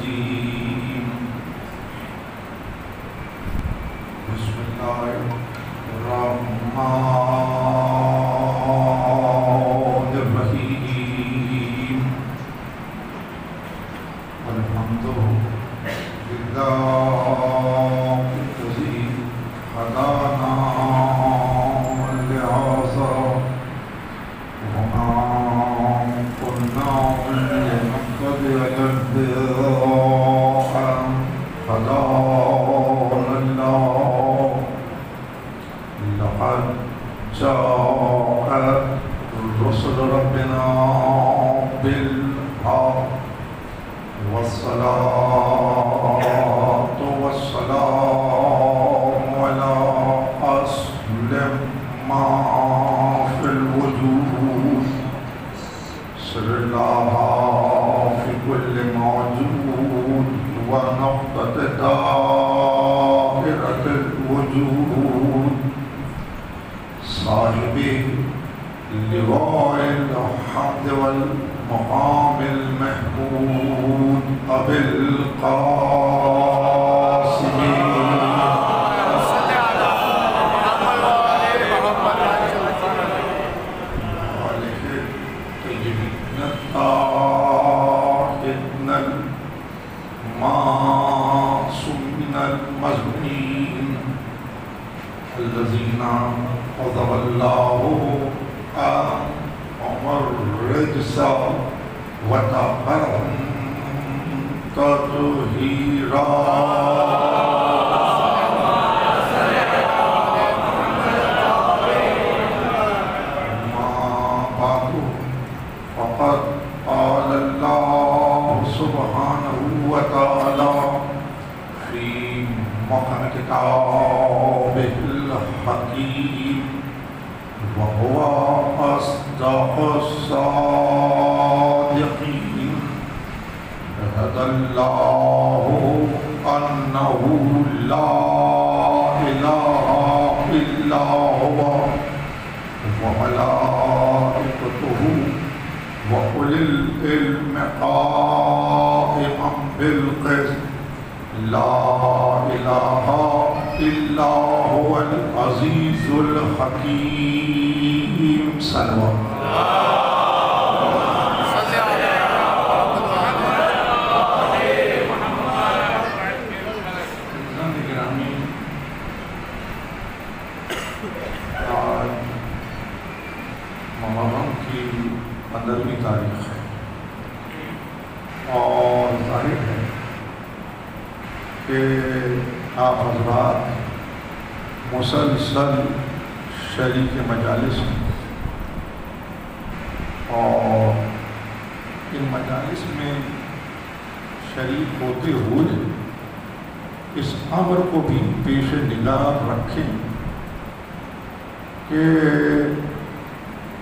الرجيم بسم الله الرحمن الرحيم الحمد لله الذي هدانا لهذا وما كنا لنهتدي لولا أن هدانا الله لقد جاءت رسل ربنا بالحق والصلاة والسلام على أصل ما في الوجود سر الله في كل موجود ونقطة دائرة الوجود صاحب لواء الحمد والمقام المحمود أبي القاسم المعصومين المظلومين الذين قضى الله عنهم الرجس وطهرهم تطهيرا فقد قال الله سبحانه وتعالى في محكم كتابه الحكيم وهو أصدق الصادقين شهد الله أنه لا إله إلا هو وملائكته وأولي العلم قائما بالقسط لا إله إلا هو العزيز الحكيم صلوات محرم کی 15ویں تاریخ ہے اور ظاہر ہے کہ آپ حضرات مسلسل شریک مجالس ہیں اور ان مجالس میں شریک ہوتے ہوئے اس امر کو بھی پیش نگاہ رکھیں کہ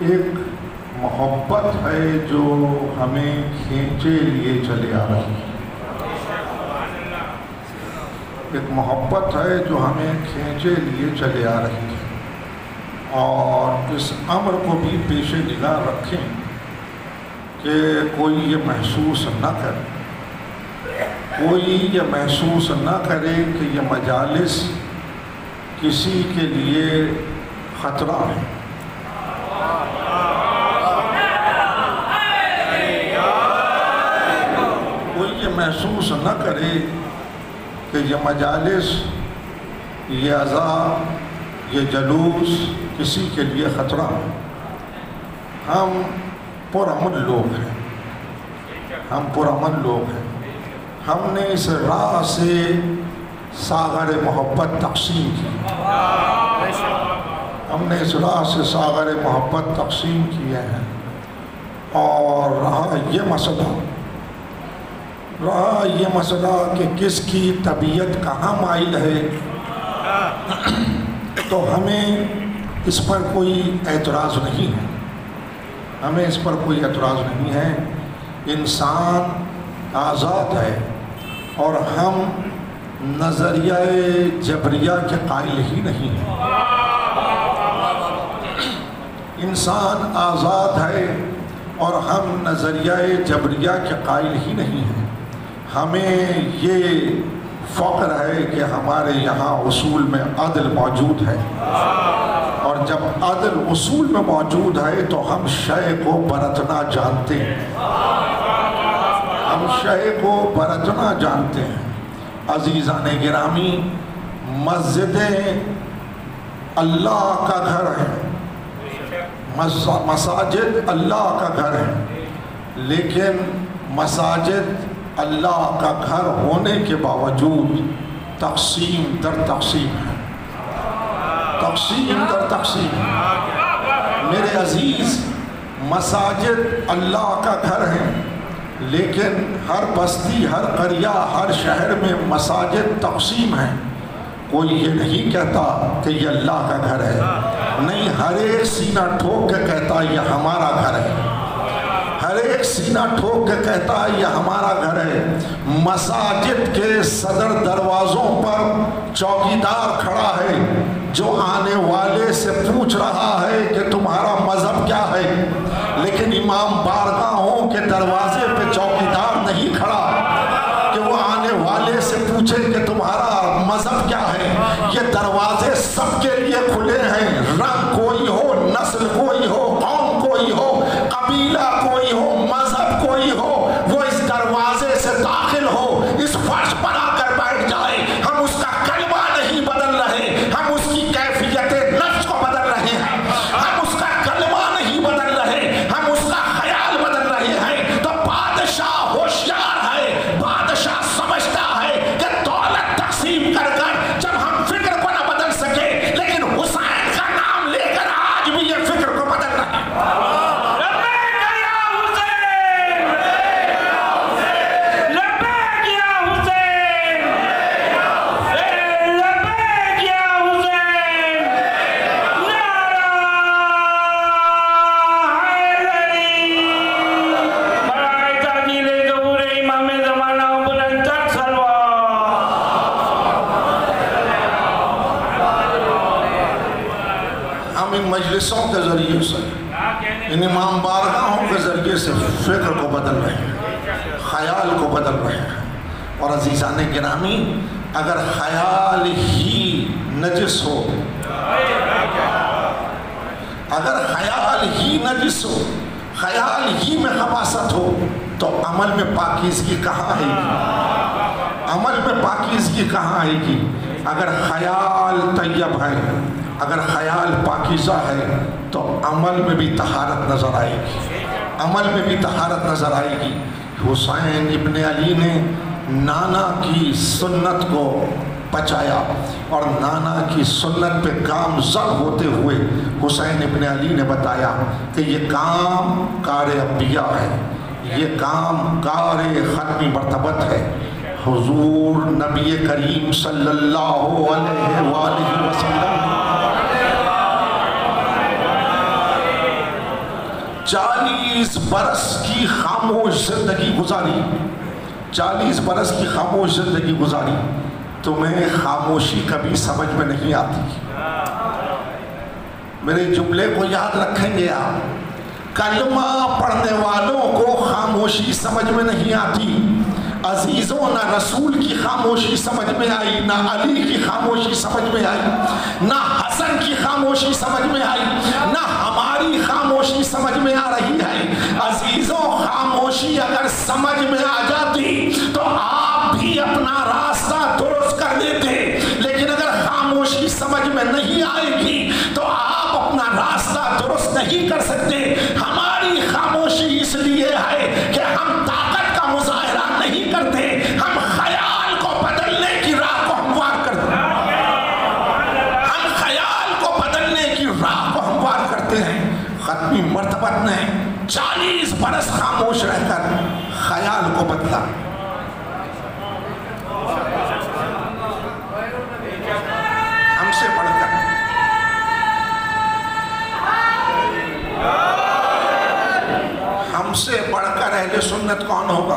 ایک محبت ہے جو ہمیں کھینچے لیے چلے آ رہی ہے ایک محبت ہے جو ہمیں کھینچے لیے چلے آ رہی ہے اور اس امر کو بھی پیش نگاہ رکھیں کہ کوئی یہ محسوس نہ کرے کہ یہ مجالس کسی کے لیے خطرہ ہے محسوس نہ کرے کہ یہ مجالس یہ عزا یہ جلوس کسی کے لیے خطرہ ہے ہم پرامن لوگ ہیں ہم نے اس راہ سے ساغر محبت تقسیم کیے ہیں اور رہا یہ مسئلہ کہ کس کی طبیعت کہاں مائل ہے تو ہمیں اس پر کوئی اعتراض نہیں ہے انسان آزاد ہے اور ہم نظریہ جبریہ کے قائل ہی نہیں ہیں انسان آزاد ہے اور ہم نظریہ جبریہ کے قائل ہی نہیں ہیں ہمیں یہ فخر ہے کہ ہمارے یہاں اصول میں عدل موجود ہے، اور جب عدل اصول میں موجود ہے تو ہم شے کو برتنا جانتے ہیں، ہم شے کو برتنا جانتے ہیں۔ عزیزان گرامی، مسجدیں اللہ کا گھر ہے، مساجد اللہ کا گھر ہے، لیکن مساجد اللہ کا گھر ہونے کے باوجود تقسیم در تقسیم ہے، تقسیم در تقسیم ہے۔ میرے عزیز، مساجد اللہ کا گھر ہے، لیکن ہر بستی، ہر قریہ، ہر شہر میں مساجد تقسیم ہیں۔ کوئی یہ نہیں کہتا کہ یہ اللہ کا گھر ہے، نہیں، ہر ایک سینہ ٹھوک کے کہتا ہے یہ ہمارا گھر ہے، ہر ایک سینہ ٹھوک کے کہتا ہے یہ ہمارا گھر ہے۔ مساجد کے صدر دروازوں پر چوکیدار کھڑا ہے جو آنے والے سے پوچھ رہا ہے کہ تمہارا مذہب کیا ہے، لیکن امام بارگاہوں کے دروازے پہ چوکیدار نہیں کھڑا کہ وہ آنے والے سے پوچھے کہ تمہارا مذہب کیا ہے۔ یہ دروازے سب کے لیے کھلے ہیں، رنگ کوئی ہو، نسل کوئی ہو، قوم کوئی ہو، قبیلہ کوئی ہو، مذہب کوئی ہو، وہ اس دروازے سے داخل ہو، اس فرش پر آ کر بیٹھ جائے۔ ہم اس کا کلمہ نہیں بدل رہے، ہم اس کی کیفیت نفس کو بدل رہے ہیں، ہم اس کا کلمہ نہیں بدل رہے، ہم اس کا خیال بدل رہے ہیں۔ تو بادشاہ ہوشیار ہے، بادشاہ سمجھتا ہے کہ دولت تقسیم کر کر جب ہم فکر کو نہ بدل سکے، لیکن حسین کا نام لے کر آج بھی یہ فکر کو بدل رہے ہیں۔ مجلسوں کے ذریعے سے، ان امام بارگاہوں کے ذریعے سے فکر کو بدل رہے ہیں، خیال کو بدل رہے ہیں۔ اور عزیزان گرامی، اگر خیال ہی نجس ہو، اگر خیال ہی نجس ہو، خیال ہی میں خباثت ہو، تو عمل میں پاکیزگی کہاں آئے گی؟ عمل میں پاکیزگی کہاں آئے گی؟ اگر خیال طیب ہے، اگر خیال پاکیزہ ہے، تو عمل میں بھی طہارت نظر آئے گی، عمل میں بھی طہارت نظر آئے گی۔ حسین ابن علی نے نانا کی سنت کو بچایا، اور نانا کی سنت پہ کام زد ہوتے ہوئے حسین ابن علی نے بتایا کہ یہ کام کار انبیاء ہے، یہ کام کار ختمی مرتبت ہے۔ حضور نبی کریم صلی اللہ علیہ وآلہ وسلم 40 برس کی خاموش زندگی گزاری، 40 برس کی خاموش زندگی گزاری۔ تمہیں خاموشی کبھی سمجھ میں نہیں آتی۔ میرے جملے کو یاد رکھیں گے آپ، کلمہ پڑھنے والوں کو خاموشی سمجھ میں نہیں آتی۔ عزیزوں، نہ رسول کی خاموشی سمجھ میں آئی، نہ علی کی خاموشی سمجھ میں آئی، نہ حسن کی خاموشی سمجھ میں آئی، نہ ہماری خاموشی سمجھ میں آ رہی ہے۔ عزیزوں، خاموشی اگر سمجھ میں آ جاتی تو آپ بھی اپنا راستہ درست کر لیتے، لیکن اگر خاموشی سمجھ میں نہیں آئے گی تو آپ اپنا راستہ درست نہیں کر سکتے۔ ہماری خاموشی اس لیے ہے کہ ہم طاقت کا مظاہرہ نہیں کرتے، ہم خیال کو بدلنے کی راہ کو ہموار کرتے ہیں، ہم خیال کو بدلنے کی راہ کو ہموار کرتے ہیں۔ ختمی مرتبت نے 40 برس خاموش رہ کر خیال کو بدلا۔ ہم سے بڑھ کر ہم سے بڑھ کر اہل سنت کون ہوگا؟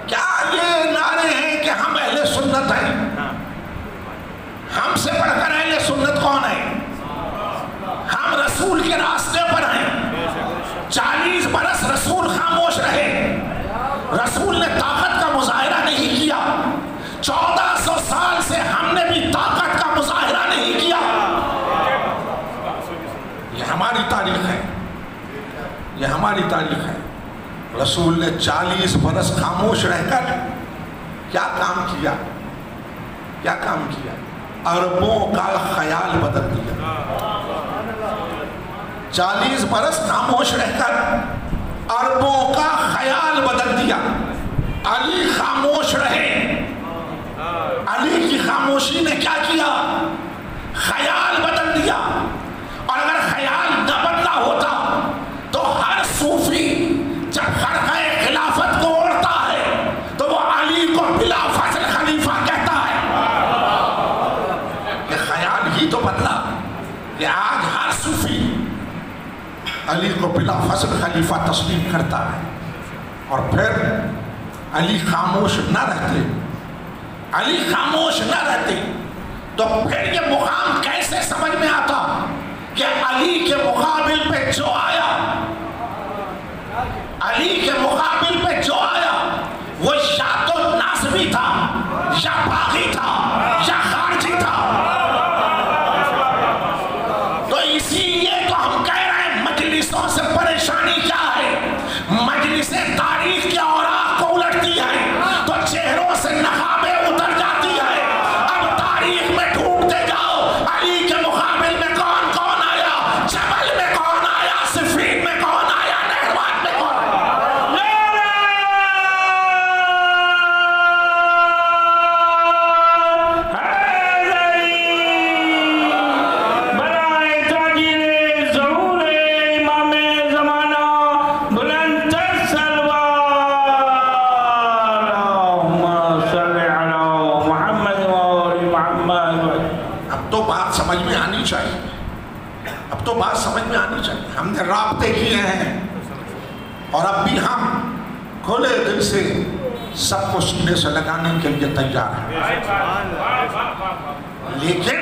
کیا یہ نعرے ہیں کہ ہم اہل سنت ہیں؟ ہم سے بڑھ کر اہل سنت کون ہے؟ ہم رسول کے راستے پر ہیں. 40 برس رسول خاموش رہے. رسول نے طاقت کا مظاہرہ نہیں کیا. 1400 سال سے ہم نے بھی طاقت کا مظاہرہ نہیں کیا. یہ ہماری تاریخ ہے, یہ ہماری تاریخ ہے. رسول نے 40 برس خاموش رہ کر کیا کام کیا, کیا کام کیا؟ عربوں کا خیال بدل دیا. 40 برس خاموش رہ کر عربوں کا خیال بدل دیا. علی خاموش رہے, علی کی خاموشی نے کیا کیا؟ خیال بدل دیا. اور اگر خیال نہ بدلا ہوتا تو ہر صوفی جب خرقہ خلافت کو اوڑھتا ہے تو وہ علی کو بلا فصل خلیفہ کہتا ہے. یہ خیال ہی تو بدلا کہ آج ہر صوفی علی کو بلا فصل خلیفہ تسلیم کرتا ہے. اور پھر علی خاموش نہ رہتے, علی خاموش نہ رہتے تو پھر یہ مقام کیسے سمجھ میں آتا کہ علی کے مقابل پہ جو آیا, علی کے مقابل پہ جو آیا وہ یا تو ناصبی تھا یا باغی تھا یا خارجی تھا. تو اسی لیے تو ہم کہہ رہے ہیں مجلسوں سے پریشانی کیا ہے؟ مجلسیں تاریخ کے اوراق کو الٹتی ہیں تو چہروں سے نقابیں اتر جاتی ہیں. اب تاریخ میں ڈھونڈتے جاؤ علی کے مقابل میں کون کون آیا, جبل میں کون آیا, صفین میں کون آیا, نہروان میں کون آیا. اب تو بات سمجھ میں آنی چاہیے. ہم نے رابطے کیے ہیں اور اب بھی ہم کھلے دل سے سب کو سینے سے لگانے کے لیے تیار ہیں. لیکن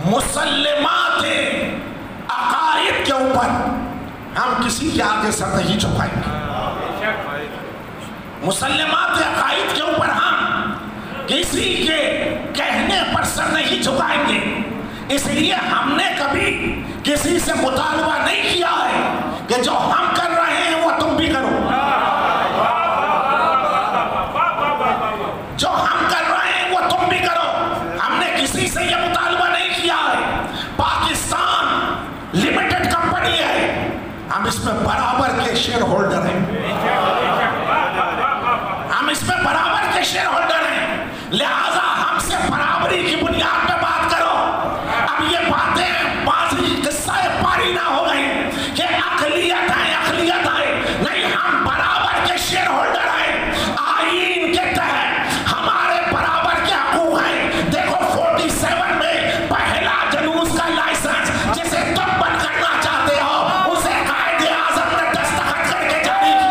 مسلمات عقائد کے اوپر ہم کسی کے آگے سر نہیں جھکائیں گے. مسلمات عقائد کے اوپر ہم کسی کے کہنے پر سر نہیں جھکائیں گے. اس لیے ہم نے کبھی کسی سے مطالبہ نہیں کیا ہے کہ جو ہم کر رہے ہیں وہ تم بھی کرو. جو ہم کر رہے ہیں وہ تم بھی کرو. ہم نے کسی سے یہ مطالبہ نہیں کیا ہے. پاکستان لمیٹڈ کمپنی ہے, ہم اس میں برابر کے شیئر ہولڈر ہیں. ہم اس میں برابر کے شیئر ہولڈر ہیں. لہذا ہم سے برابری کی بنیاد پہ بات کرو. اب یہ باتیں بازی قصہ پاری نہ ہو گئی کہ اقلیت ہے, اقلیت ہے. نہیں, ہم برابر کے شیئر ہولڈر ہیں. آئین کے تحت ہمارے برابر کے حقوق ہیں. دیکھو 47 میں پہلا جلوس کا لائسنس جسے تم بند کرنا چاہتے ہو اسے قائد اعظم نے دستخط کر کے جاری کیا.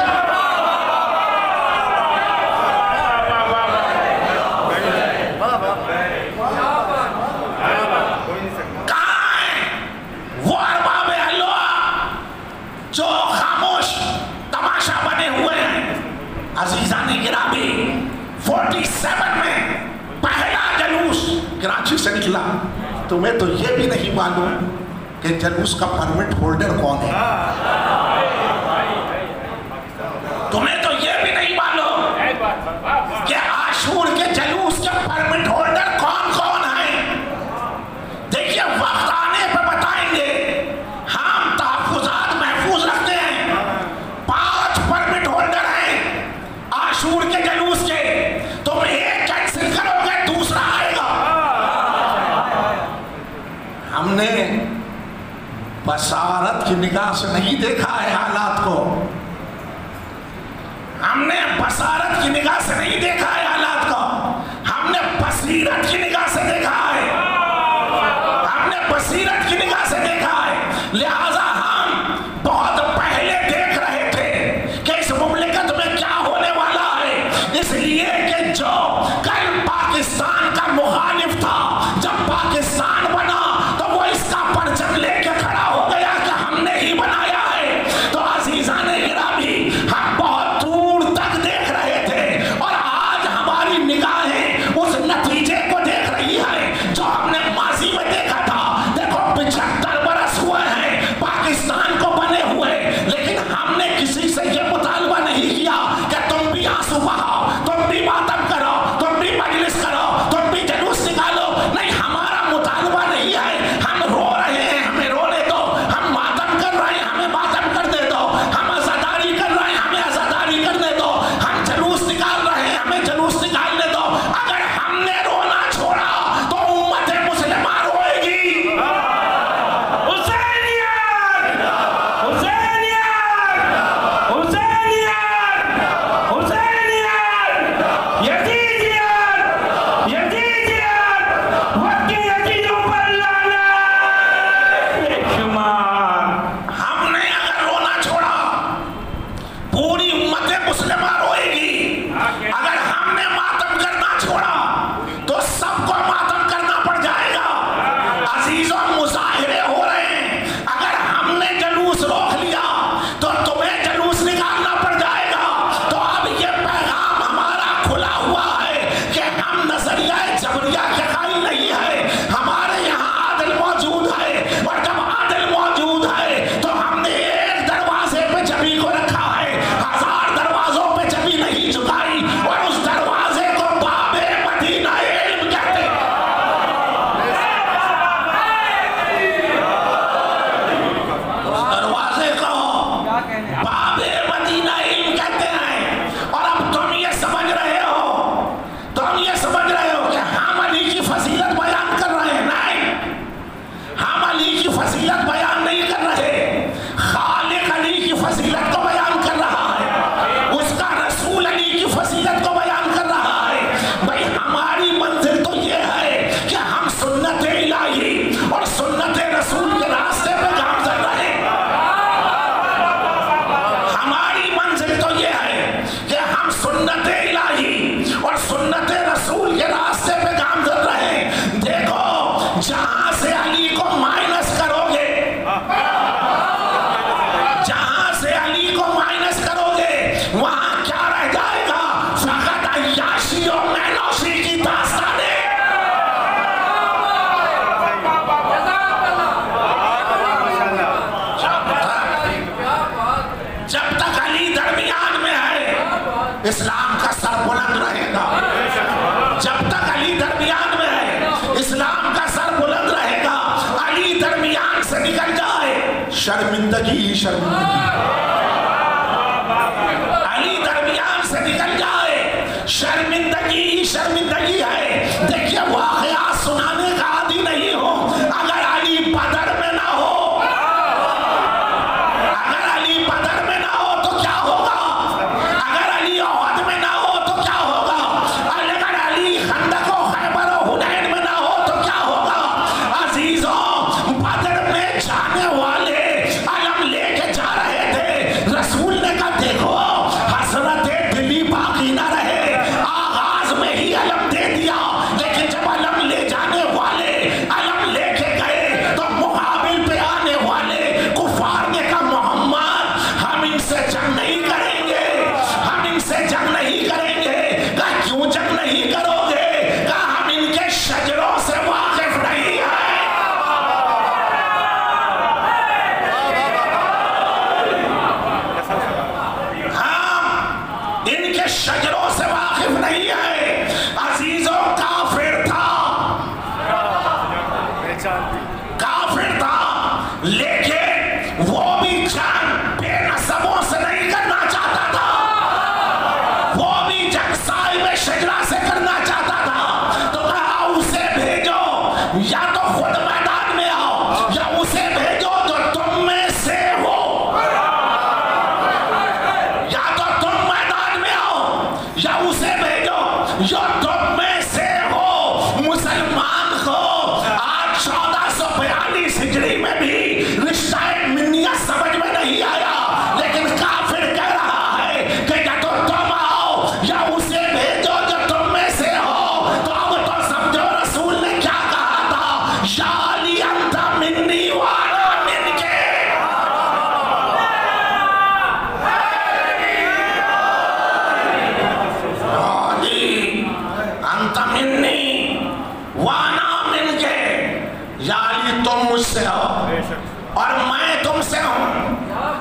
جو خاموش تماشا بنے ہوئے ہیں. عزیزان گرامی, 47 میں پہلا جلوس کراچی سے نکلا. تمہیں تو یہ بھی نہیں معلوم کہ جلوس کا پرمٹ ہولڈر کون ہے. تمہیں تو یہ بھی نہیں معلوم کہ عاشور کے جلوس کے پرمٹ ہولڈر کون کون ہیں. دیکھیے وقت آنے پہ بتائیں گے. ہم تحفظات محفوظ رکھتے ہیں. 5 پرمٹ ہولڈر ہیں عاشور کے جلوس کے. تم ایک کینسل کرو گے دوسرا آئے گا. ہم نے بصارت کی نگاہ سے نہیں دیکھا ہے حالات کو. ہم نے بصارت کی نگاہ سے نہیں دیکھا ہے حالات کو. ہم نے بصیرت کی نگاہ سے دیکھا ہے. ہم نے بصیرت کی نگاہ سے دیکھا ہے. لہذا ہم بہت پہلے دیکھ رہے تھے کہ اس مملکت میں کیا ہونے والا ہے. اس لیے کہ جو کل پاکستان کا مخالف تھا جب پاکستان بنا تو وہ اس کا پرچم لے کے کھڑا ہو. شرمندگی ہی شرمندگی، علی درمیان سے نکل جائے شرمندگی ہی شرمندگی ہے۔ دیکھیے واقعات سنانے کا عادی نہیں ہو، اگر علی بدر میں نہ ہو، اگر علی بدر میں نہ ہو تو کیا ہوگا، اگر علی احد میں نہ ہو تو کیا ہوگا، اگر علی خندق و خیبر و حنین میں نہ ہو تو کیا ہوگا۔ عزیزوں بدر میں جانے والے علم لے کے جا رہے تھے، رسول نے کہا دیکھو حسرت دلی باقی نہ رہے، آغاز میں ہی علم دے دیا، لیکن جب علم لے جانے والے علم لے کے گئے تو مقابل پہ آنے والے کفار نے کہا محمد ہم ان سے جنگ نہیں کریں گے، ہم ان سے جنگ نہیں کریں گے۔ کہا کیوں جنگ نہیں کرو گے؟ کہا ہم ان کے شجروں سے واقف نہیں ہیں، ان کے شجروں سے واقف نہیں ہے۔ عزیزوں کافر تھا، کافر تھا، لیکن وہ بھی جنگ بے نسبوں سے نہیں کرنا چاہتا تھا، وہ بھی جنگ صاحب شجرہ سے کرنا چاہتا تھا۔ تو کہا اسے بھیجو، یا تو خود میدان میں آؤ یا اسے بھیجو جو تم میں سے ہو، یا تو تم میدان میں آؤ یا اسے بھیجو جو تم میں سے ہو۔ مسلمان کو آج 1442 ہجری میں بھی رشتہ منیت سمجھ میں نہیں آیا، لیکن کافر کہہ رہا ہے کہ یا تو تم آؤ یا اسے بھیجو جو تم میں سے ہو۔ تو اب تو سمجھو رسول نے کیا کہا تھا، یا علی انت منی وانا من کے، علی انت منی وانا من کے، یا علی تم مجھ سے ہو اور میں تم سے ہوں۔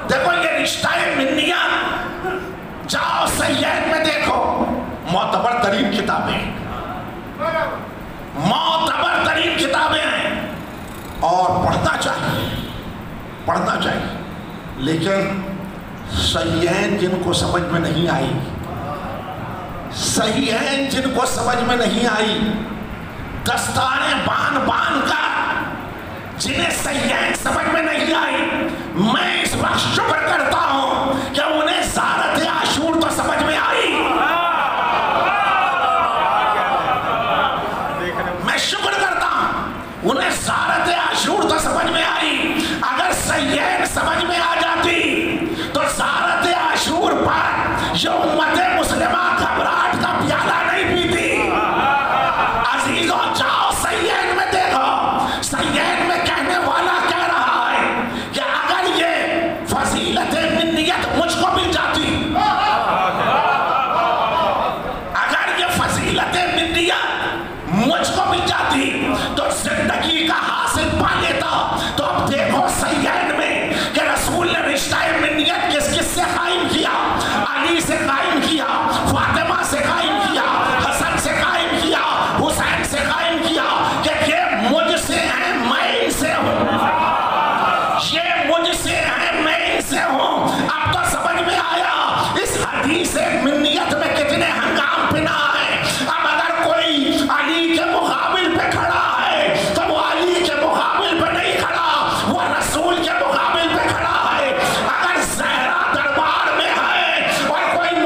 دیکھو یہ رشتہ منیت، جاؤ سید میں دیکھو، معتبر ترین کتابیں، معتبر ترین کتابیں ہیں اور پڑھنا چاہیے، پڑھنا چاہیے، لیکن صحیحین جن کو سمجھ میں نہیں آئی، صحیحین جن کو سمجھ میں نہیں آئی، دستانے بان بان کا جنہیں صحیحین سمجھ میں نہیں آئی، میں اس وقت شکر کرتا ہوں کہ انہیں زیارت عاشور تو سمجھ میں آئی، میں شکر کرتا ہوں انہیں زیارت عاشور تو سمجھ میں آئی۔ اگر صحیحین سمجھ میں آ جاتی تو زیارت عاشور پر جو امت مسلمہ گھبراہٹ کا پیالہ نہیں پیتی۔ عزیزوں جاؤ صحیحین میں دیکھو، صحیحین میں کہنے والا کہہ رہا ہے کہ اگر یہ فضیلت منیت مجھ کو مل جاتی، اگر یہ فضیلت منیت مجھ کو مل جاتی تو زندگی کا حاصل پا لیتا۔ تو اب دیکھو صحیحین میں کہ رسول نے رشتہ منیت کس کس سے قائم کیا، علی سے قائم کیا، فاطمہ سے قائم کیا، حسن سے قائم کیا، حسین سے قائم کیا، کہ یہ مجھ سے ہیں میں ان سے ہوں، یہ مجھ سے ہیں میں ان سے ہوں۔ اب تو سمجھ میں آیا اس حدیث منیت میں کتنے ہنگام پنا ہے۔ اب اگر کوئی علی کے مقابل پہ کھڑا ہے تو وہ علی کے مقابل پہ نہیں کھڑا، وہ رسول کے مقابل پہ کھڑا ہے۔ اگر زہرا دربار میں ہے اور کوئی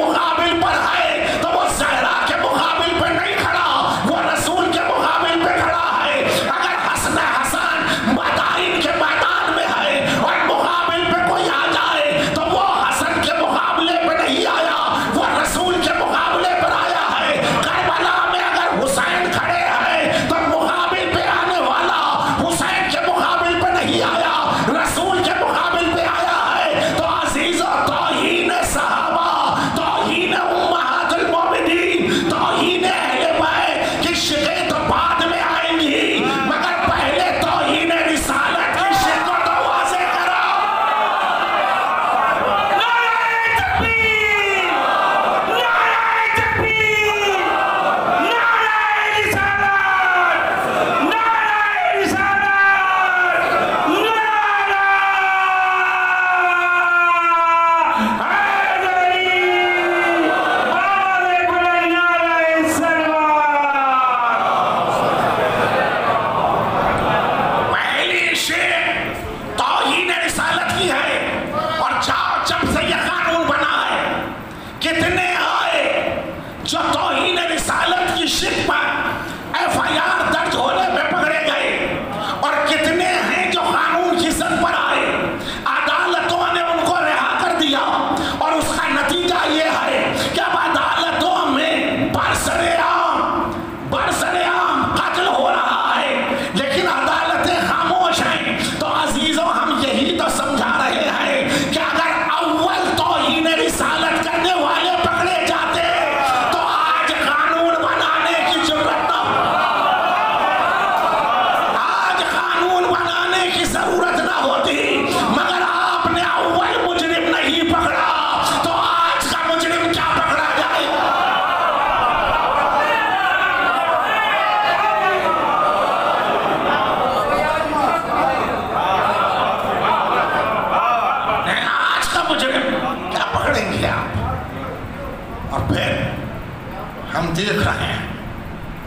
دیکھ رہے ہیں،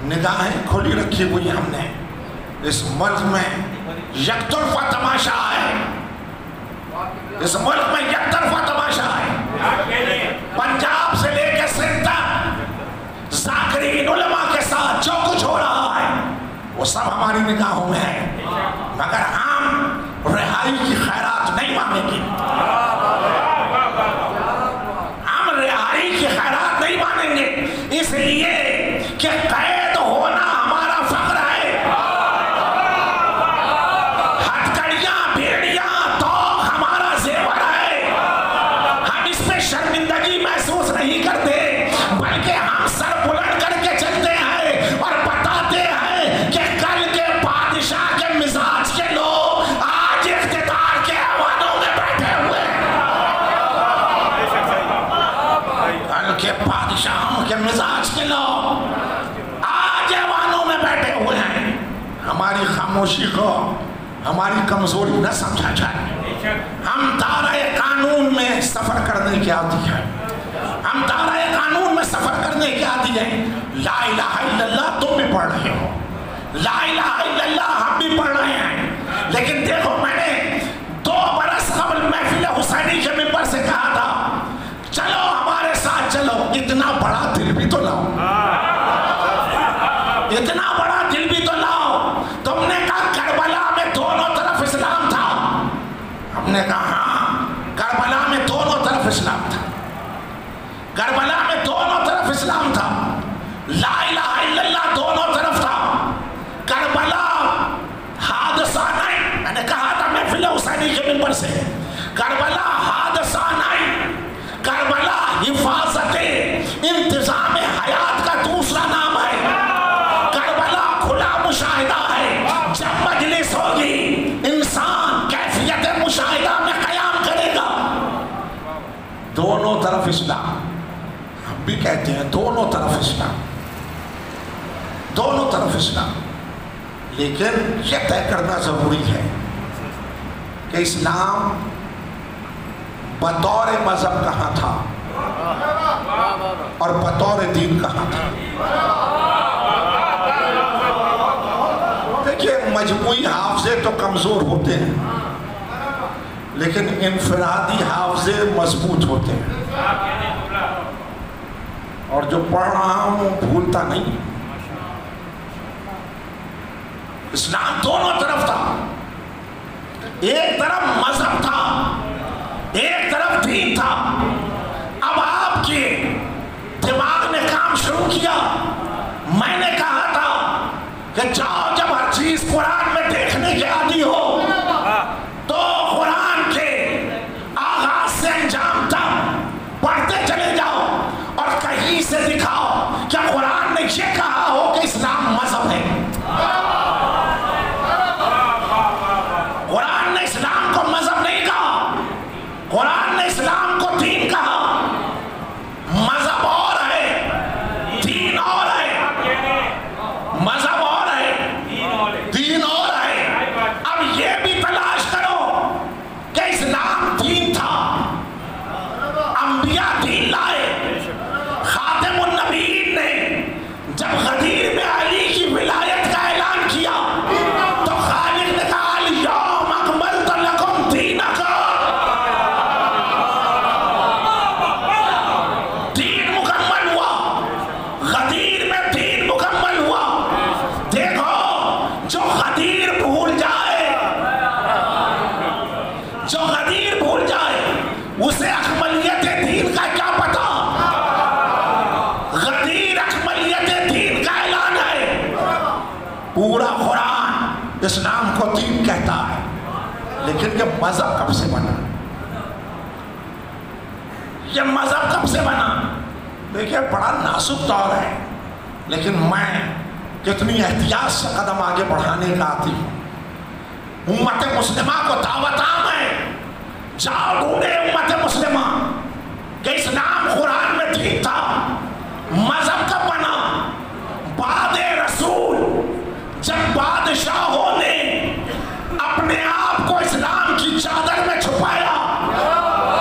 نگاہیں کھلی رکھی ہوئی ہم نے. اس ملک میں یک طرفہ تماشا ہے، اس ملک میں یک طرفہ تماشا ہے. پنجاب سے لے کے سندھ تک ذاکرین علماء کے ساتھ جو کچھ ہو رہا ہے وہ سب ہماری نگاہوں میں ہے، مگر ہم رہائی کی خیرات نہیں مانگیں گے. ہم رہائی کی خیرات نہیں مانیں گے، اس لیے کہ قید ہونا ہمارا فخر ہے. ہتھکڑیاں، بیڑیاں، توق ہمارا زیور ہے. ہم اس پہ شرمندگی محسوس نہیں کرتے، بلکہ ہم سر بلند کر کے چلتے ہیں اور بتاتے ہیں کہ کل کے بادشاہ کے مزاج کے لوگ آج اقتدار کے ایوانوں میں بیٹھے ہوئے ہیں. کل کے بادشاہوں کے مزاج کے لوگ آج ایوانوں میں بیٹھے ہوئے ہیں. ہماری خاموشی کو ہماری کمزوری نہ سمجھا جائے. ہم دائرۂ قانون میں سفر کرنے کے عادی ہیں، ہم دائرۂ قانون میں سفر کرنے کے عادی ہیں. لا الہ الا اللہ تم بھی پڑھ رہے ہو، لا الہ الا اللہ ہم بھی پڑھ رہے ہیں، لیکن دیکھو میں نے 2 برس قبل محفل حسینی کے منبر سے کہا تھا چلو ہمارے ساتھ چلو. اتنا بڑا دل بھی تو لاؤ، اتنا بڑا دل بھی تو لاؤ. تم نے کہا کربلا میں دونوں طرف اسلام تھا. ہم نے کہا ہاں کربلا میں دونوں طرف اسلام تھا، کربلا میں دونوں طرف اسلام تھا. لا الہ الا اللہ دونوں طرف تھا. کربلا حادثہ نہیں، میں نے کہا تھا محفل حسینی کے منبر سے، کربلا حادثہ نہیں، کربلا حفاظت انتظام حیات کا دوسرا نام ہے. کربلا کھلا مشاہدہ ہے. جب مجلس ہوگی انسان کیفیت مشاہدہ میں قیام کرے گا. دونوں طرف اسلام، ہم بھی کہتے ہیں دونوں طرف اسلام، دونوں طرف اسلام. لیکن یہ طے کرنا ضروری ہے کہ اسلام بطور مذہب کہاں تھا اور بطور دین کہاں تھا. دیکھیے مجموعی حافظے تو کمزور ہوتے ہیں لیکن انفرادی حافظے مضبوط ہوتے ہیں، اور جو پڑھ رہا ہوں وہ بھولتا نہیں. اسلام دونوں طرف تھا، ایک طرف مذہب تھا، ایک طرف دین تھا. اب آپ کے دماغ نے کام شروع کیا. میں نے کہا تھا کہ جاؤ جب ہر چیز قرآن میں دیکھنے کے عادی ہو تو قرآن کے آغاز سے انجام تک پڑھتے چلے جاؤ اور کہیں سے دکھاؤ کہ قرآن نے یہ کہا ہو کہ اسلام مذہب ہے. قرآن نے اسلام کو مذہب نہیں کہا، قرآن نے اسلام کو دین کہا. مذہب اور ہے، دین اور ہے، مذہب اور ہے، دین اور ہے. اب یہ بھی تلاش کرو کہ اسلام دین تھا، انبیاء دین لائے. خاتم النبیین نے جب غدیر میں علی کی ولایت کا اعلان کیا تو خالق نے کہا الیوم اکملت لکم دینکم. دین مکمل ہوا، غدیر میں دین مکمل ہوا. دیکھو جو غدیر بھول جائے، جو غدیر بھول جائے اسے اکملیت دین کا کیا پتا. غدیر اکملیت دین کا اعلان ہے. پورا قرآن اسلام کو دین کہتا ہے، لیکن یہ مذہب کب سے بنا؟ یہ مذہب کب سے بنا؟ دیکھیں بڑا نازک دور ہے، لیکن میں کتنی احتیاط سے قدم آگے بڑھانے کا آتی ہوں. امت مسلمہ کو دعوت عام ہے، جاؤ ڈھونڈے امت مسلمہ کہ اسلام قرآن میں دین تھا. مذہب کب بنا؟ بعد رسول جب بادشاہوں نے اپنے آپ کو اسلام کی چادر میں چھپایا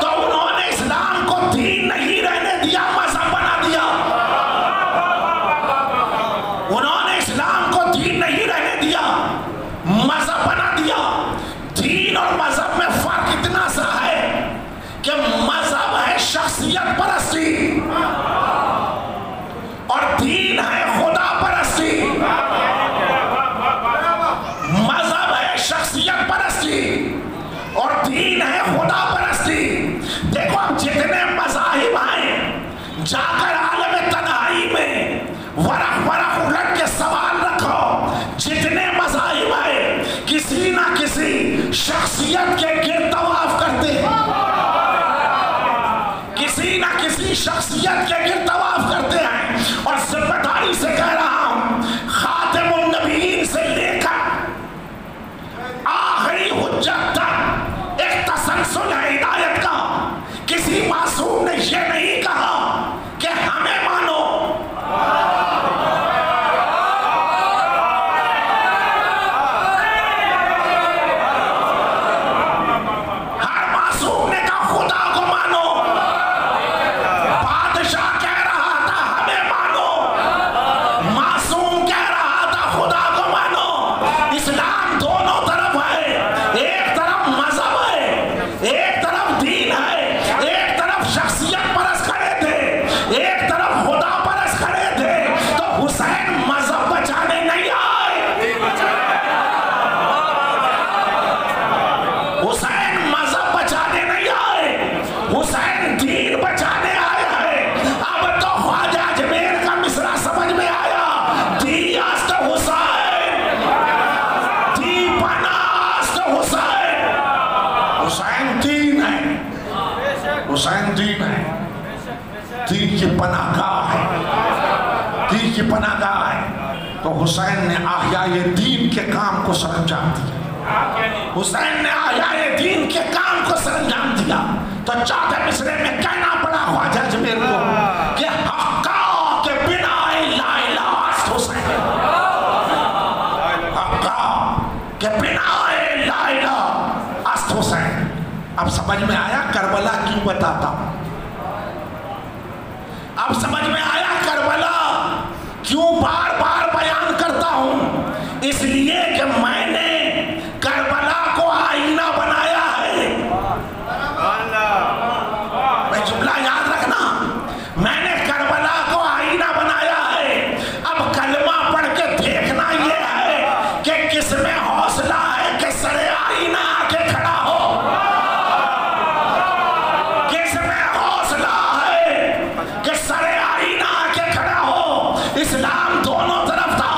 تو انہوں نے اسلام کو دین نہیں رہنے دیا، مذہب بنا دیا. مذہب میں فرق اتنا سا ہے کہ مذہب ہے شخصیت پرستی اور دین ہے خدا پرستی. مذہب ہے شخصیت پرستی اور دین ہے خدا پرستی. دیکھو اب جتنے مذاہب آئے جا کر عالم تنہائی میں ورق الٹ کے سوال رکھو. جتنے مذاہب آئے کسی نہ کسی شخصیت کے گرد طواف کرتے ہیں, کسی نہ کسی شخصیت کے گرد طواف کرتے ہیں. اور ذمہ داری سے کہہ رہا ہوں, خاتم النبیین سے لے کر آخری حجت تک ایک تسلسل ہے ہدایت کا. کسی معصوم نے یہ نہیں کہا کہ ہمیں مانو, ہر معصوم نے کہا خدا کو مانو. بادشاہ کہہ رہا تھا ہمیں مانو, معصوم کہہ رہا تھا خدا کو مانو. اسلام دونوں طرف ہے, ایک طرف مذہب ہے, ایک طرف دین ہے, ایک طرف شخصیت پرست کھڑے تھے, ایک طرف خدا پرست کھڑے تھے. تو حسین مذہب بچانے نہیں آئے, حسین مذہب بچانے نہیں آئے, حسین دین بچانے آیا ہے. اب تو خواجہ اجمیر کا مصرع سمجھ میں آیا, دی است حسین, دی پناہ است حسین. حسین دین ہے, حسین دین ہے, دین کی پناہ گاہ ہے, دین کی پناہ گاہ ہے. تو حسین نے احیاء دین کے کام کو سر انجام دیا, حسین نے احیاء دین کے کام کو سر انجام دیا. تو چوتھے مصرعے میں کہنا پڑا خواجہ اجمیر کو کہ حقا کے بنا لا الہ است حسین, حقا کے بنا لا الہ است حسین. اب سمجھ میں آیا کربلا کیوں بتاتا ہوں, اب سمجھ میں آیا کربلا کیوں بار بار بیان کرتا ہوں. اس لیے کہ میں نے کربلا کو آئینہ بنایا ہے. میں جملہ یاد رکھنا, میں نے کربلا کو آئینہ بنایا ہے. اب کلمہ پڑھ کے دیکھنا یہ ہے کہ کس میں حوصلہ ہے کہ سر آئینہ آ کے کھڑا ہو, کس میں حوصلہ ہے کہ سر آئینہ آ کے کھڑا ہو. اسلام دونوں طرف تھا,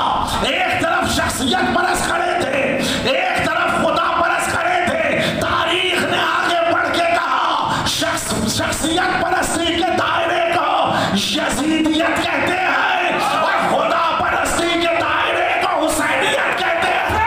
ایک طرف شخصیت پرست کھڑے تھے, ایک طرف خدا پرست کھڑے تھے. تاریخ نے آگے بڑھ کے کہا شخصیت پرستی کے دائرے کو یزیدیت کہتے ہیں اور خدا پرستی کے دائرے کو حسینیت کہتے ہیں.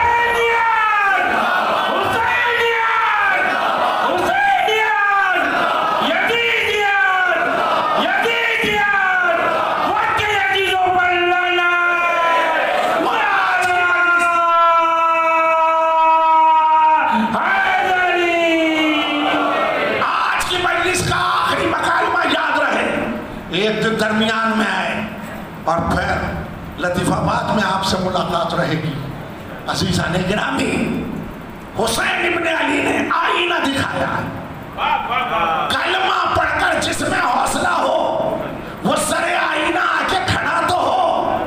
ایک دن درمیان میں آئے اور پھر لطیف آباد میں آپ سے ملاقات رہے گی. عزیزان گرامی, حسین ابن علی نے آئینہ دکھایا ہے. کلمہ پڑھ کر جس میں حوصلہ ہو وہ سر آئینہ آ کے کھڑا تو ہو.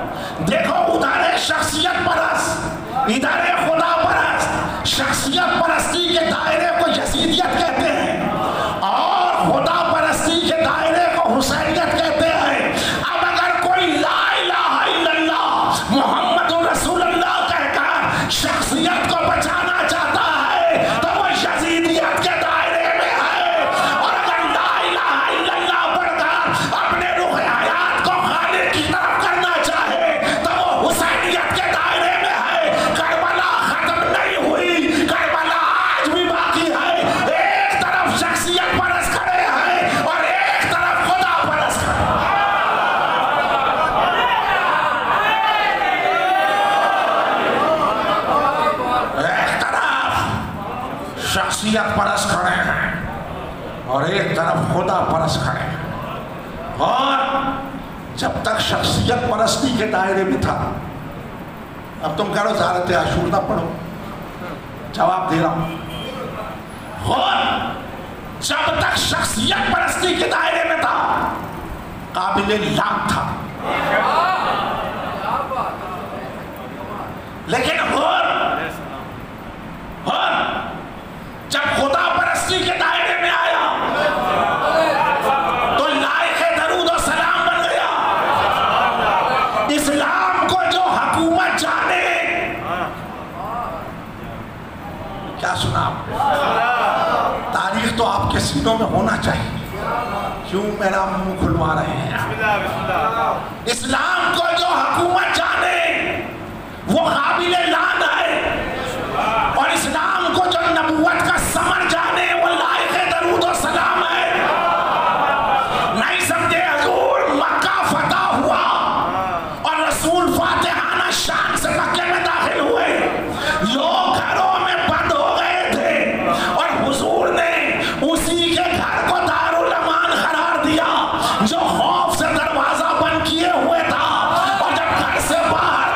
دیکھو ادھر ہے شخصیت پرست, ادھر ہے خدا پرست. شخصیت پرستی کے دائرے کو یزیدیت کہتے ہیں اور خدا پرستی کے دائرے کو حسینیت کہتے ہیں. اب اگر کوئی لا الہ الا اللہ محمد رسول اللہ کہہ کر شخصیت کو بچانا چاہتا ہے تو وہ یزیدیت کے دائرے میں ہے, اور اگر لا الہ الا اللہ پڑھ کر اپنے روح حیات کو خالق کی طرف کرنا چاہے تو وہ حسینیت کے دائرے میں ہے. کربلا ختم نہیں ہوئی, کربلا آج بھی باقی ہے. ایک طرف شخصیت پرست کھڑے ہیں اور ایک طرف خدا پرست کھڑے ہیں. ایک طرف شخصیت پرست کھڑے ہیں اور ایک طرف خدا پرست کھڑے ہیں. اور جب تک شخصیت پرستی کے دائرے میں تھا, اب تم کہہ رہو زیارت عاشور نہ پڑھو, جواب دے رہا ہوں, جب تک شخصیت پرستی کے دائرے میں تھا قابل لام تھا، لیکن جب خدا پرستی کے دائرے میں آیا تو لائق درود و سلام بن گیا۔ اسلام کو جو حکومت جانے، کیا سنا آپ نے؟ تاریخ تو آپ کے سینوں میں ہونا چاہیے، کیوں میرا منہ کھلوا رہے ہیں؟ اسلام کو جو حکومت جانے وہ قابل لعن ہے، اور اسلام کو جو نبوت کا ثمر جانے وہ لائق درود و سلام ہے۔ نہیں سمجھے حضور مکہ فتح ہوا اور رسول فاتحانہ شان سے مکہ میں داخل ہوئے، لوگ گھروں میں بند ہو گئے تھے اور حضور نے اسی کے گھر کو دارالامان قرار دیا جو خوف سے دروازہ بند کیے ہوئے تھا، اور جب گھر سے باہر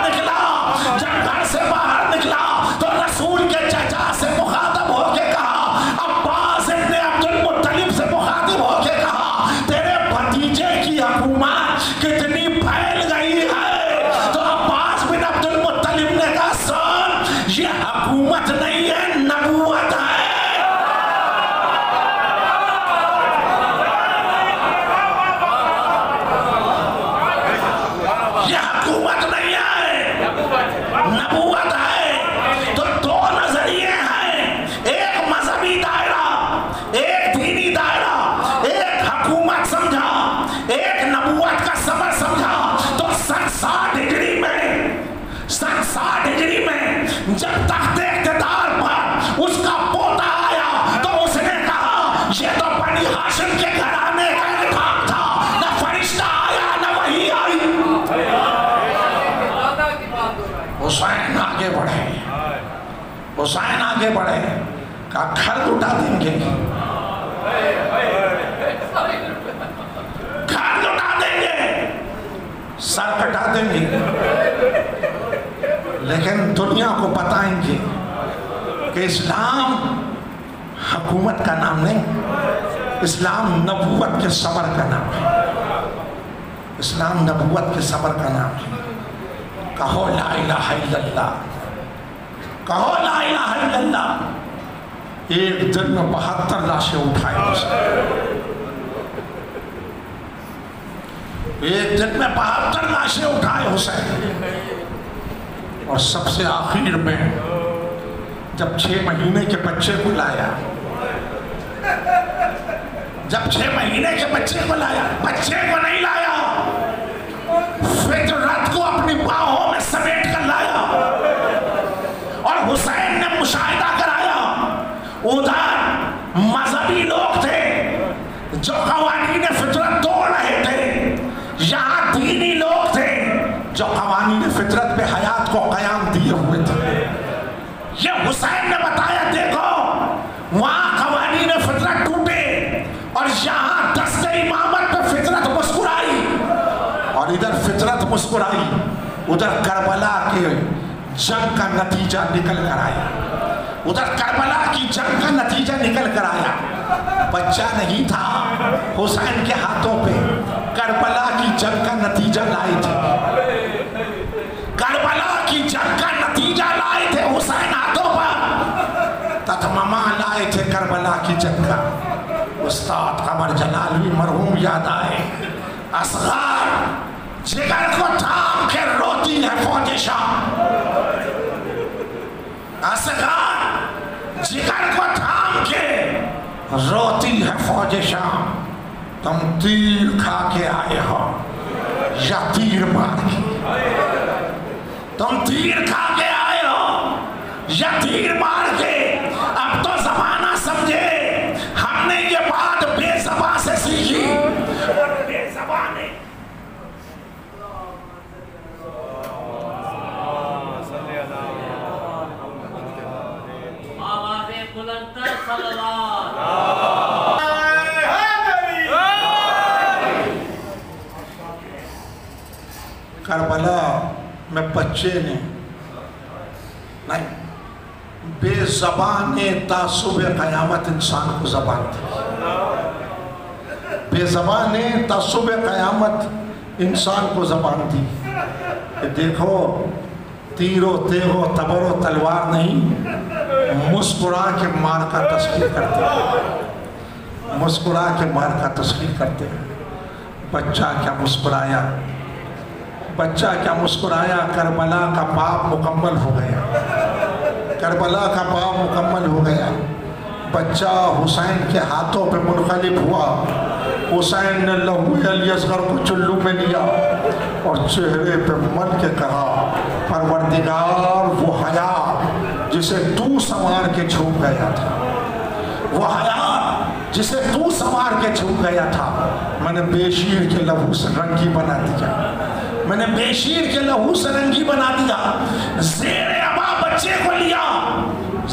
نکلا تو رسول کے چچا سے مخاطب ہو کے کہا، عباس ابن عبد المطلب سے مخاطب ہو کے کہا، تیرے بھتیجے کی حکومت کتنی پھیل گئی ہے؟ تو عباس بن عبد المطلب نے کہا، سن یہ حکومت نہیں ہے، نبوت ہے۔ یہ حکومت نہیں ہے، نبوت ہے۔ تو دو نظریے ہیں، ایک مذہبی دائرہ، ایک دینی دائرہ، ایک حکومت سمجھا، ایک نبوت کا ثمر سمجھا۔ تو سن 60 ہجری میں جب تخت اقتدار پر اس کا پوتا آیا تو اس نے کہا، یہ تو بنی ہاشم کے گھرانے کا انتخاب تھا، نہ فرشتہ آیا نہ وحی آئی۔ حسین آگے بڑھے، حسین آگے بڑھے، کہا گھر لٹا دیں گے، گھر لٹا دیں گے، سر کٹا دیں گے، لیکن دنیا کو بتائیں گے کہ اسلام حکومت کا نام نہیں، اسلام نبوت کے ثمر کا نام ہے، اسلام نبوت کے ثمر کا نام ہے۔ کہو لا الہ الا اللہ، کہو لا الہ الا اللہ۔ ایک دن میں 72 لاشیں اٹھائے حسین، ایک دن میں 72 لاشیں اٹھائے حسین، اور سب سے آخر میں جب 6 مہینے کے بچے کو لایا، جب 6 مہینے کے بچے کو لایا، بچے کو نہیں لایا، فطرت کو اپنی باہوں میں سمیٹ کر لایا، اور حسین نے مشاہدہ کرایا، ادھر مذہبی لوگ تھے جو قوانین فطرت توڑ رہے تھے، یہاں دینی لوگ تھے جو قوانین فطرت پہ حیات کو قیام دیے ہوئے تھے۔ یہ حسین نے بتایا، دیکھو وہاں قوانین فطرت ٹوٹے اور یہاں دست امامت پہ فطرت مسکرائی، اور ادھر فطرت مسکرائی، ادھر کربلا کے جنگ کا نتیجہ نکل کر آیا، ادھر کربلا کی جنگ کا نتیجہ نکل کر آیا۔ بچہ نہیں تھا حسین کے ہاتھوں پہ، کربلا کی جنگ کا نتیجہ لائے تھے، کربلا کی جنگ کا نتیجہ لائے تھے حسین ہاتھوں پر، تتمما لائے تھے کربلا کی جنگ کا۔ استاد قمر جلالوی مرحوم یاد آئے، اصغر جگر کو تھام کے روتی ہے فوج شام، اصغر جگر کو تھام کے روتی ہے فوج شام، تم تیر کھا کے آئے ہو یا تیر مار کے، تم تیر کھا کے آئے ہو یا تیر مار کے۔ اب تو زمانہ سمجھے، ہم نے یہ بات بے زباں سے سیکھی، اور بے زباں نے کربلا میں بچے نے نہیں، بے زبان تعصب قیامت انسان کو زبان دی۔ بے زبان نے تعصب قیامت انسان کو زبان دی کہ دیکھو تیر و تیغ و تبر و تلوار نہیں، مسکرا کے مار کا تسخیر کرتے ہیں، مسکرا کے مار کا تسخیر کرتے ہیں۔ بچہ کیا مسکرایا، بچہ کیا مسکرایا، کربلا کا باب مکمل ہو گیا، کربلا کا باب مکمل ہو گیا۔ بچہ حسین کے ہاتھوں پہ منقلب ہوا، حسین نے لہو علی اصغر کو چلو میں لیا اور چہرے پہ مل کے کہا، پروردگار وہ حیا جسے تو سنوار کے چھوپ گیا تھا، وہ حیا جسے تو سنوار کے چھوپ گیا تھا، میں نے بے شیر کے لہو سے رنگی بنا دیا، میں نے بے شیر کے لہو سے رنگی بنا دیا۔ زیر ابا بچے کو لیا،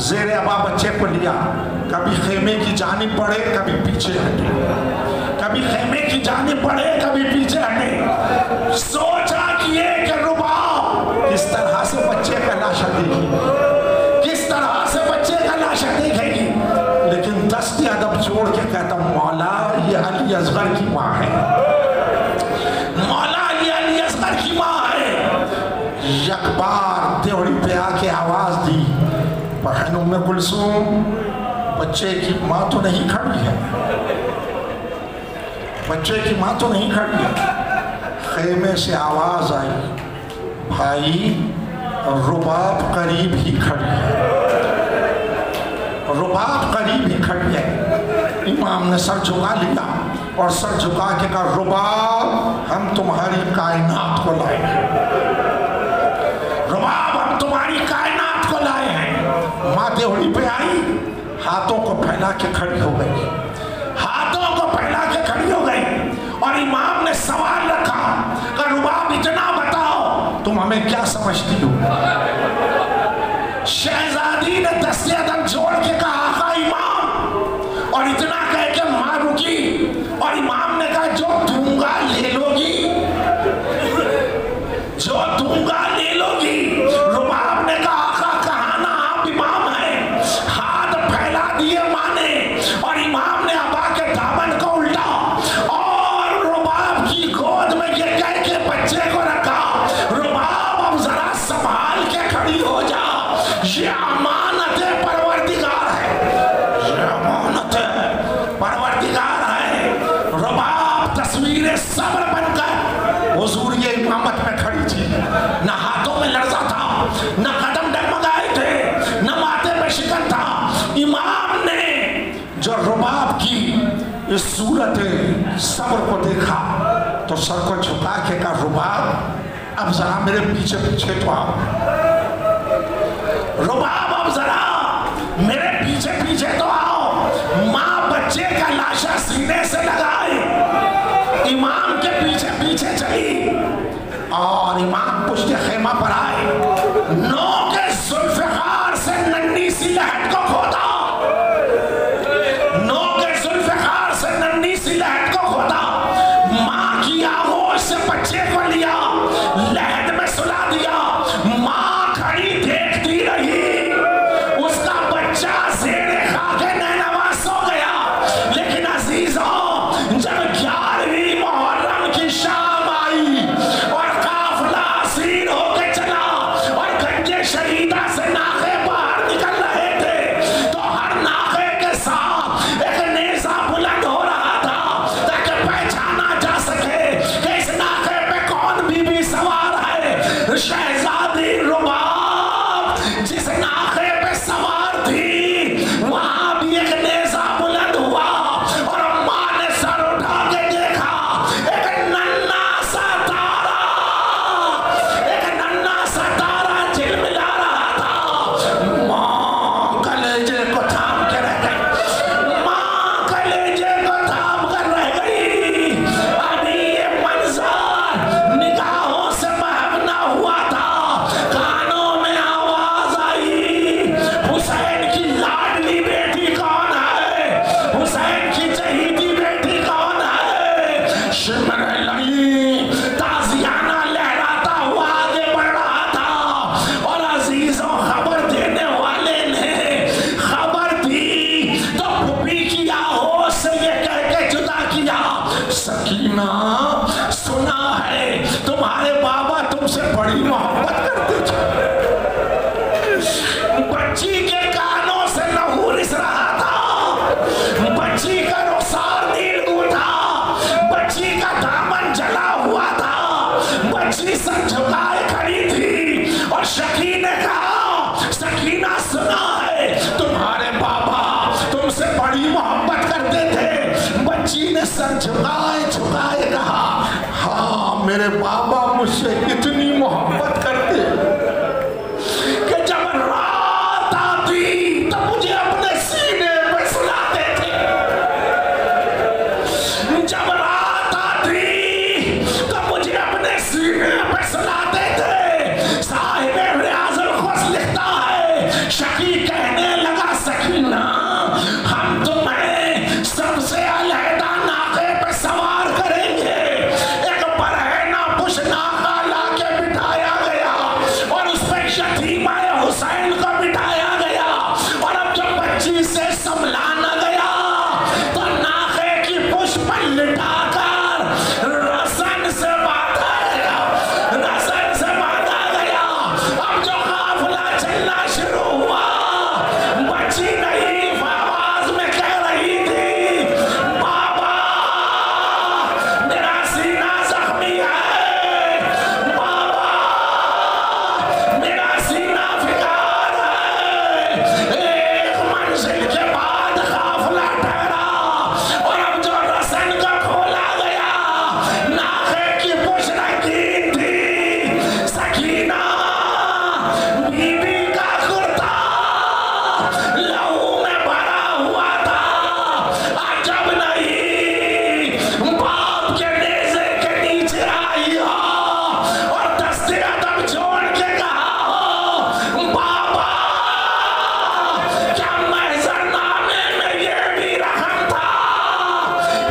زیر ابا بچے کو لیا، کبھی خیمے کی جانب بڑھے کبھی پیچھے ہٹے، کبھی خیمے کی جانب بڑھے کبھی پیچھے ہٹے۔ سوچا کیے کہ رباب کس طرح سے بچے کا لاشا دیکھے گی، کس طرح سے بچے کا لاشا دیکھے گی، لیکن دست ادب جوڑ کے کہتا ہوں مولا یہ علی اصغر کی ماں ہے، مولا یہ علی اصغر کی ماں ہے۔ یک بار دیوڑی پہ آ کے آواز دی، بہن ام کلثوم بچے کی ماں تو نہیں کھڑی ہے، بچے کی ماں تو نہیں کھڑی ہے۔ خیمے سے آواز آئی، بھائی رباب قریب ہی کھڑی ہے، رباب قریب ہی کھڑی ہے۔ امام نے سر جھکا لیا اور سر جھکا کے کہا، رباب ہم تمہاری کائنات کو لائے ہیں، رباب ہم تمہاری کائنات کو لائے ہیں۔ ماں دیوڑی پہ آئی، ہاتھوں کو پھیلا کے کھڑی ہو گئی، ہاتھوں کو پھیلا کے کھڑی ہو گئی، اور امام نے سوال رکھا کہ رباب اتنا بتاؤ تم ہمیں کیا سمجھتی ہو؟ شہزادی نے دست ادب جوڑ کے کہا آقا امام، اور اتنا کہہ کے ماں رکی، اور امام نے کہا جو دوں گا لے لو گی، جو دوں گا لے لو گی۔ رباب نے کہا آقا کہانا آپ امام ہیں، ہاتھ پھیلا دیے ماں نے، اور امام نے ابا کے دامن کو الٹا اور رباب کی گود میں یہ کہہ کے بچے کو رکھا، رباب اب ذرا سنبھال کے کھڑی ہو جا، یہ امانت پروردگار ہے، یہ امانت پروردگار ہے۔ رباب تصویر صبر بن کر حضور یہ امامت میں کھڑی تھی، نہ ہاتھوں میں لرزہ تھا، نہ قدم ڈگمگائے تھے، نہ ماتھے پہ شکن تھا۔ امام نے جو رباب کی اس صورت صبر کو دیکھا تو سر کو جھکا کے کہا، رباب اب ذرا میرے پیچھے پیچھے تو آؤ، رباب اب ذرا میرے پیچھے پیچھے تو آؤ۔ ماں بچے کا لاشا سینے سے لگائے، امام کے پیچھے پیچھے چلی، اور امام پشت خیمہ پر آئے، نو کے ذوالفقار سے ننھی سی لہٹ کو کھودا، نو کے ذوالفقار سے ننھی سی لہٹ کو کھودا، ماں کی آغوش سے بچے کو لیا، لہٹ میں سلا دیا۔ ماں کھڑی دیکھتی رہی، اس کا بچہ زیر خاک محبت کرتے تھے۔ بچی نے سر جھکائے جھکائے کہا ہاں میرے بابا مجھ سے اتنی محبت کرتے کہ جب رات آتی تو مجھے اپنے سینے پہ سلاتے تھے، جب رات آتی تو مجھے اپنے سینے پہ سلاتے تھے۔ صاحب ریاض الخوص لکھتا ہے شقی کہنے لگا سکینہ ہم تمہیں سب سے علیحدہ ناقے پہ سوار کریں گے۔ ایک برہنہ پش ناقہ لا کے بٹھایا گیا اور اس پہ یتیمہ حسین کو بٹھایا گیا، اور اب جب بچی سے سنبھلانا گیا تو ناقے کی پش پر لٹا کر رسن سے باندھا گیا، رسن سے باندھا گیا۔ اب جو قافلہ چلنا شروع ہوا بچی نہیں آواز میں کہہ رہی تھی بابا میرا سینہ زخمی ہے، بابا میرا سینہ فکار ہے۔ ایک منزل کے بعد قافلہ ٹھہرا اور اب جو رسن کا کھولا گیا ناقے کی پش رنگین تھی، سکینہ بی بی کا کرتا لہو میں بھرا ہوا تھا۔ عجب نہیں باپ کے نیزے کے نیچے آئی ہو اور دستے ادب چھوڑ کے کہا ہو بابا کیا محضر نامے میں یہ بھی رقم تھا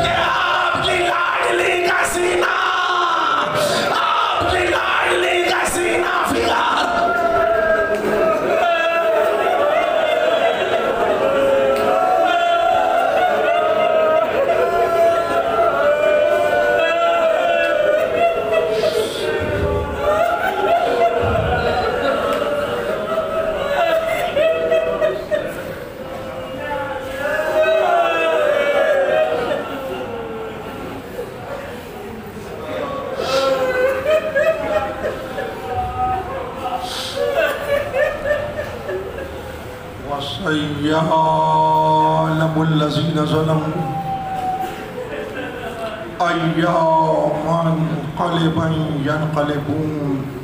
کہ آپ کی لاڈلی کا سینہ، آپ کی لاڈلی کا سینہ فکار۔ وَسَيَّعْلَمُ الَّذِينَ ظَلَمُوا أَيَّ مُنقَلِبٍ يَنقَلِبُونَ